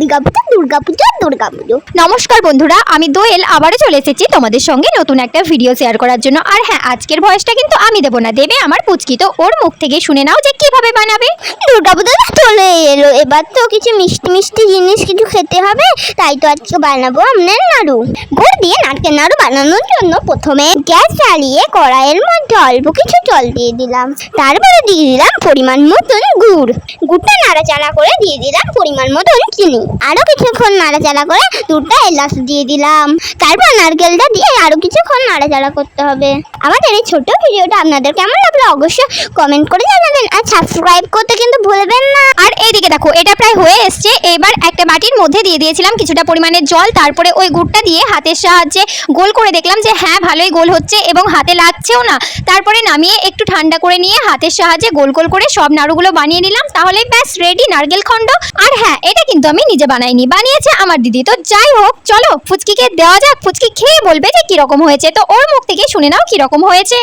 দুর্গাপুজো। নমস্কার বন্ধুরা, আমি দোয়েল আবারও চলে এসেছি তোমাদের সঙ্গে নতুন একটা ভিডিও শেয়ার করার জন্য। আর হ্যাঁ, আজকের ভয়েসটা কিন্তু আমি দেবো না, দেবে আমার পুচকি। তো ওর মুখ থেকে শুনে নাও যে কিভাবে বানাবে। দুর্গাপুজো চলে এলো, এবার তো কিছু মিষ্টি মিষ্টি জিনিস কিছু খেতে হবে, তাই তো আজকে বানাবো আপনার নাড়ু। গুড় দিয়ে নারকেল নাড়ু বানানোর জন্য প্রথমে গ্যাস জ্বালিয়ে কড়াইয়ের মধ্যে অল্প কিছু জল দিয়ে দিলাম, তারপরে দিয়ে দিলাম পরিমাণ মতন গুড়টা নাড়াচাড়া করে দিয়ে দিলাম পরিমাণ মতন চিনি। আরো কিছুক্ষণ নাড়াচাড়া করে দুধটা এলাচ দিয়ে দিলাম, তারপর নারকেলটা দিয়ে আরো কিছুক্ষণ নাড়াচাড়া করতে হবে। আমাদের এই ছোট ভিডিওটা আপনাদের কেমন লাগলো অবশ্যই কমেন্ট করে জানাবেন, আর সাবস্ক্রাইব করতে কিন্তু ভুলবেন না। আর এইদিকে দেখো, এটা প্রায় হয়ে এসছে। এবার একটা বাটির মধ্যে দিয়ে দিয়েছিলাম কিছুটা পরিমাণে জল, তারপরে ওই গুড়টা দিয়ে হাতের সাহায্যে গোল করে দেখলাম যে হ্যাঁ, ভালোই গোল হচ্ছে এবং হাতে লাগছেও না। তারপরে নামিয়ে একটু ঠান্ডা করে নিয়ে হাতের সাহায্যে গোল গোল করে সব নাড়ুগুলো বানিয়ে নিলাম। তাহলে ব্যাস রেডি নারকেল খণ্ড। আর হ্যাঁ, এটা কিন্তু আমি নিজে বানাইনি, বানিয়েছে আমার দিদি। তো যাই হোক, চলো ফুচকিকে দেওয়া যাক, ফুচকি খেয়ে বলবে যে কিরকম হয়েছে। তো ওর মুখ থেকে শুনে নাও কিরকম হয়েছে।